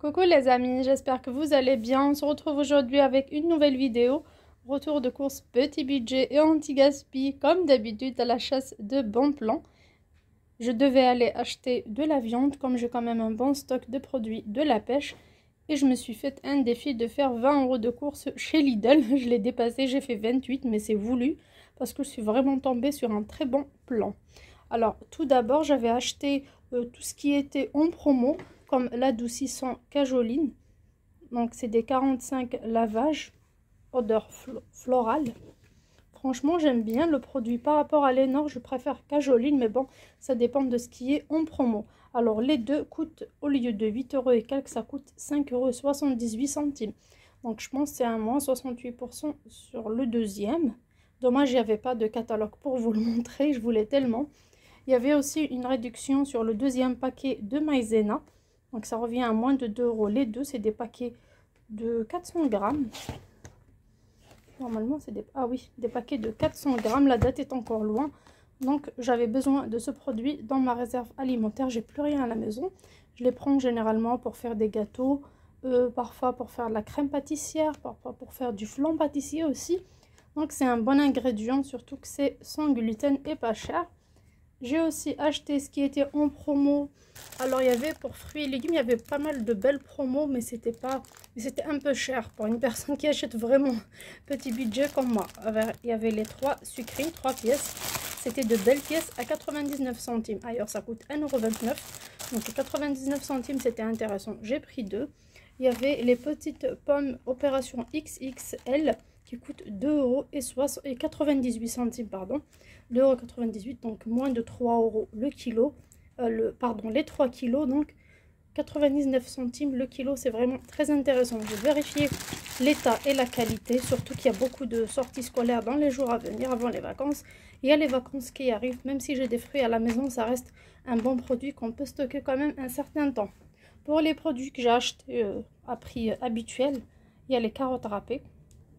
Coucou les amis, j'espère que vous allez bien. On se retrouve aujourd'hui avec une nouvelle vidéo. Retour de course petit budget et anti-gaspi comme d'habitude à la chasse de bons plans. Je devais aller acheter de la viande comme j'ai quand même un bon stock de produits de la pêche. Et je me suis fait un défi de faire 20 € de course chez Lidl. Je l'ai dépassé, j'ai fait 28 mais c'est voulu parce que je suis vraiment tombée sur un très bon plan. Alors tout d'abord j'avais acheté tout ce qui était en promo comme l'adoucissant cajoline. Donc c'est des 45 lavages, odeur florale. Franchement j'aime bien le produit. Par rapport à Lénore je préfère cajoline, mais bon ça dépend de ce qui est en promo. Alors les deux coûtent, au lieu de 8 € et quelques, ça coûte 5,78 €. Donc je pense que c'est un moins 68% sur le deuxième. Dommage il n'y avait pas de catalogue pour vous le montrer, je voulais tellement. Il y avait aussi une réduction sur le deuxième paquet de maïzena. Donc ça revient à moins de 2 €. Les deux, c'est des paquets de 400 grammes. Normalement, c'est des paquets de 400 grammes. La date est encore loin. Donc j'avais besoin de ce produit dans ma réserve alimentaire. J'ai plus rien à la maison. Je les prends généralement pour faire des gâteaux. Parfois pour faire de la crème pâtissière. Parfois pour faire du flan pâtissier aussi. Donc c'est un bon ingrédient. Surtout que c'est sans gluten et pas cher. J'ai aussi acheté ce qui était en promo. Alors il y avait pour fruits et légumes, il y avait pas mal de belles promos, mais c'était un peu cher pour une personne qui achète vraiment petit budget comme moi. Il y avait les 3 sucreries, 3 pièces. C'était de belles pièces à 99 centimes. Ailleurs ça coûte 1,29 €. Donc 99 centimes c'était intéressant. J'ai pris 2. Il y avait les petites pommes opération XXL qui coûtent 2,98 €, pardon. 2,98 €, donc moins de 3 € le kilo. Les 3 kilos, donc 99 centimes le kilo. C'est vraiment très intéressant. Je vais vérifier l'état et la qualité, surtout qu'il y a beaucoup de sorties scolaires dans les jours à venir, avant les vacances. Il y a les vacances qui arrivent. Même si j'ai des fruits à la maison, ça reste un bon produit qu'on peut stocker quand même un certain temps. Pour les produits que j'ai achetés à prix habituel, il y a les carottes râpées.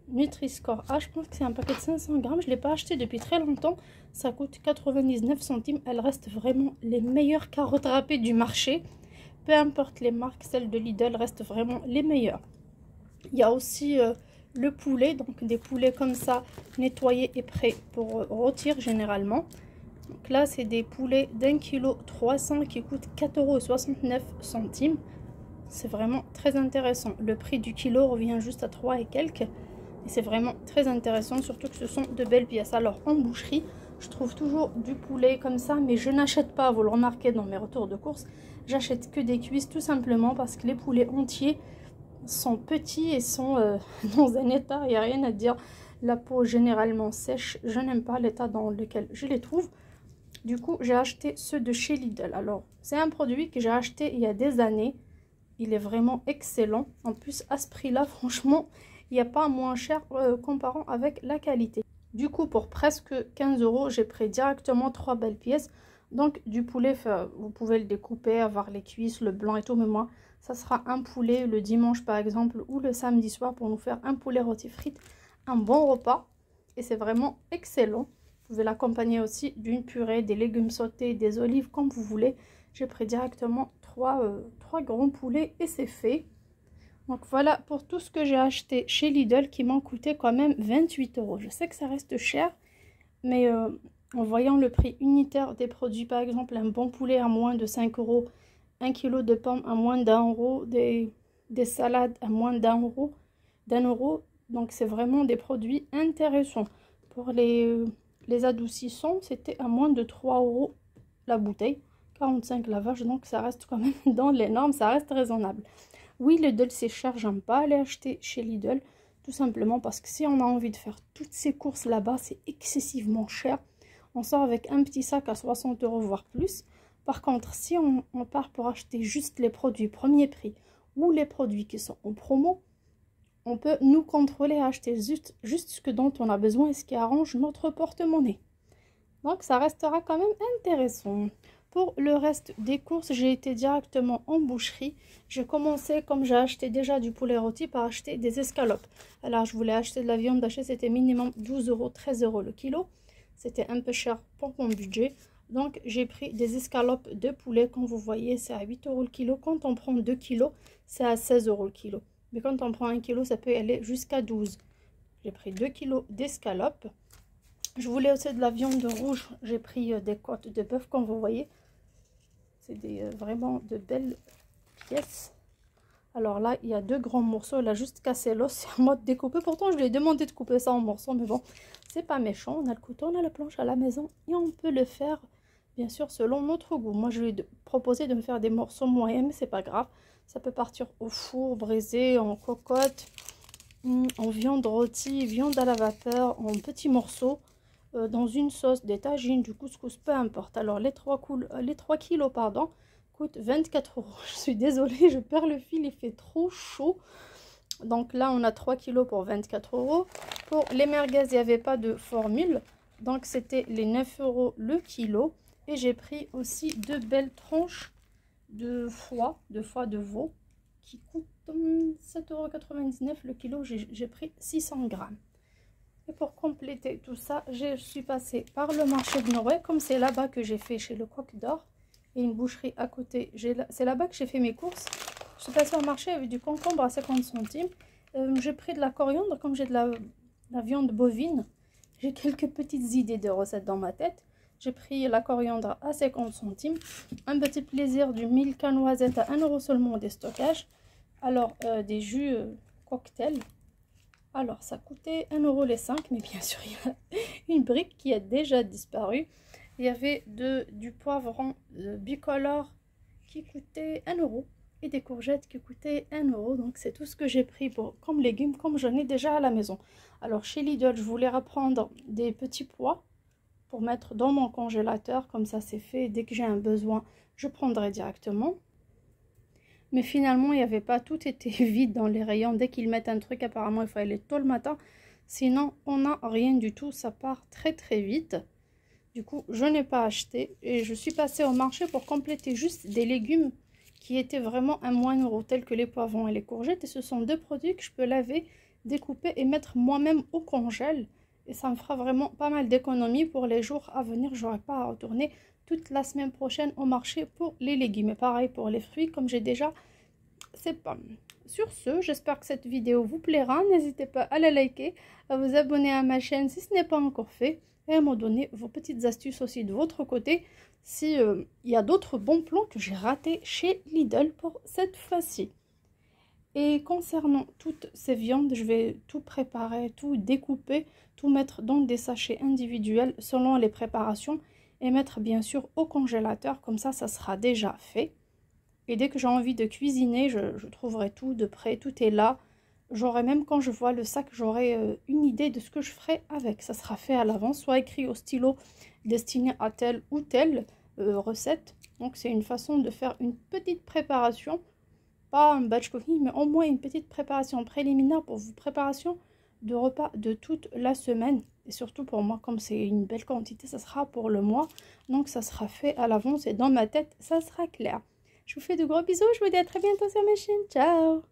Nutri-Score A, je pense que c'est un paquet de 500 grammes. Je ne l'ai pas acheté depuis très longtemps. Ça coûte 99 centimes. Elles restent vraiment les meilleures carottes râpées du marché. Peu importe les marques, celles de Lidl restent vraiment les meilleures. Il y a aussi le poulet, donc des poulets comme ça, nettoyés et prêts pour rôtir généralement. Donc là, c'est des poulets d'1,3 kg qui coûtent 4,69 €. C'est vraiment très intéressant. Le prix du kilo revient juste à 3 et quelques. Et c'est vraiment très intéressant, surtout que ce sont de belles pièces. Alors en boucherie, je trouve toujours du poulet comme ça, mais je n'achète pas, vous le remarquez dans mes retours de course, j'achète que des cuisses tout simplement parce que les poulets entiers sont petits et sont dans un état, il n'y a rien à dire. La peau généralement sèche, je n'aime pas l'état dans lequel je les trouve. Du coup, j'ai acheté ceux de chez Lidl. Alors, c'est un produit que j'ai acheté il y a des années. Il est vraiment excellent. En plus, à ce prix-là, franchement, il n'y a pas moins cher comparant avec la qualité. Du coup, pour presque 15 €, j'ai pris directement 3 belles pièces. Donc, du poulet, vous pouvez le découper, avoir les cuisses, le blanc et tout. Mais moi, ça sera un poulet le dimanche, par exemple, ou le samedi soir pour nous faire un poulet rôti frites. Un bon repas. Et c'est vraiment excellent. Vous pouvez l'accompagner aussi d'une purée, des légumes sautés, des olives, comme vous voulez. J'ai pris directement 3 grands poulets et c'est fait. Donc voilà pour tout ce que j'ai acheté chez Lidl qui m'ont coûté quand même 28 €. Je sais que ça reste cher, mais en voyant le prix unitaire des produits, par exemple un bon poulet à moins de 5 €, 1 kg de pommes à moins d'1 €, des salades à moins d'1 €, donc c'est vraiment des produits intéressants. Pour les adoucissants, c'était à moins de 3 € la bouteille, 45 lavages, donc ça reste quand même dans les normes, ça reste raisonnable. Oui, Lidl c'est cher, j'aime pas aller acheter chez Lidl, tout simplement parce que si on a envie de faire toutes ces courses là-bas, c'est excessivement cher. On sort avec un petit sac à 60 € voire plus. Par contre, si on part pour acheter juste les produits premier prix ou les produits qui sont en promo, on peut nous contrôler à acheter juste ce dont on a besoin et ce qui arrange notre porte-monnaie. Donc ça restera quand même intéressant. Pour le reste des courses, j'ai été directement en boucherie. J'ai commencé, comme j'ai acheté déjà du poulet rôti, par acheter des escalopes. Alors, je voulais acheter de la viande hachée, c'était minimum 12 €, 13 € le kilo. C'était un peu cher pour mon budget. Donc j'ai pris des escalopes de poulet. Comme vous voyez, c'est à 8 € le kilo. Quand on prend 2 kilos, c'est à 16 € le kilo. Mais quand on prend 1 kilo, ça peut aller jusqu'à 12. J'ai pris 2 kilos d'escalopes. Je voulais aussi de la viande rouge. J'ai pris des côtes de bœuf, comme vous voyez. C'est vraiment de belles pièces. Alors là, il y a 2 grands morceaux. Il a juste cassé l'os. C'est à moi de découper. Pourtant, je lui ai demandé de couper ça en morceaux. Mais bon, c'est pas méchant. On a le couteau, on a la planche à la maison. Et on peut le faire, bien sûr, selon notre goût. Moi, je lui ai proposé de me faire des morceaux moyens. Mais c'est pas grave. Ça peut partir au four, braisé, en cocotte, en viande rôtie, viande à la vapeur, en petits morceaux. Dans une sauce, des tagines, du couscous, peu importe. Alors, les 3 kilos, pardon, coûte 24 €. Je suis désolée, je perds le fil, il fait trop chaud. Donc là, on a 3 kilos pour 24 €. Pour les merguez, il n'y avait pas de formule. Donc, c'était les 9 € le kilo. Et j'ai pris aussi 2 belles tranches de foie de veau qui coûtent 7,99 € le kilo. J'ai pris 600 grammes. Et pour compléter tout ça, je suis passée par le marché de Noé. Comme c'est là-bas que j'ai fait chez le Coq d'Or. Et une boucherie à côté. C'est là-bas que j'ai fait mes courses. Je suis passée au marché avec du concombre à 50 centimes. J'ai pris de la coriandre. Comme j'ai de la viande bovine, j'ai quelques petites idées de recettes dans ma tête. J'ai pris la coriandre à 50 centimes. Un petit plaisir du Milka noisette à 1 € seulement des stockages. Alors, des jus cocktail. Alors, ça coûtait 1 € les 5. Mais bien sûr, il y a une brique qui a déjà disparu. Il y avait du poivron bicolore qui coûtait 1 € et des courgettes qui coûtaient 1 €. Donc c'est tout ce que j'ai pris comme légumes, comme j'en ai déjà à la maison. Alors chez Lidl, je voulais reprendre des petits pois pour mettre dans mon congélateur. Comme ça c'est fait. Dès que j'ai un besoin, je prendrai directement. Mais finalement, il n'y avait pas. Tout était vide dans les rayons. Dès qu'ils mettent un truc, apparemment, il faut aller tôt le matin. Sinon, on n'a rien du tout. Ça part très très vite. Du coup, je n'ai pas acheté et je suis passée au marché pour compléter juste des légumes qui étaient vraiment à moins €, tels que les poivrons et les courgettes. Et ce sont 2 produits que je peux laver, découper et mettre moi-même au congèle. Et ça me fera vraiment pas mal d'économies pour les jours à venir. Je n'aurai pas à retourner toute la semaine prochaine au marché pour les légumes. Et pareil pour les fruits, comme j'ai déjà ces pommes. Sur ce, j'espère que cette vidéo vous plaira. N'hésitez pas à la liker, à vous abonner à ma chaîne si ce n'est pas encore fait. Et à me donner vos petites astuces aussi de votre côté. Si il y a d'autres bons plans que j'ai ratés chez Lidl pour cette fois-ci. Et concernant toutes ces viandes, je vais tout préparer, tout découper, tout mettre dans des sachets individuels selon les préparations. Et mettre bien sûr au congélateur, comme ça sera déjà fait. Et dès que j'ai envie de cuisiner, je trouverai tout de près, tout est là. J'aurai même quand je vois le sac, j'aurai une idée de ce que je ferai avec. Ça sera fait à l'avance, soit écrit au stylo destiné à telle ou telle recette. Donc c'est une façon de faire une petite préparation. Pas un batch cooking, mais au moins une petite préparation préliminaire pour vos préparations de repas de toute la semaine. Et surtout pour moi, comme c'est une belle quantité, ça sera pour le mois. Donc ça sera fait à l'avance et dans ma tête, ça sera clair. Je vous fais de gros bisous, je vous dis à très bientôt sur ma chaîne. Ciao!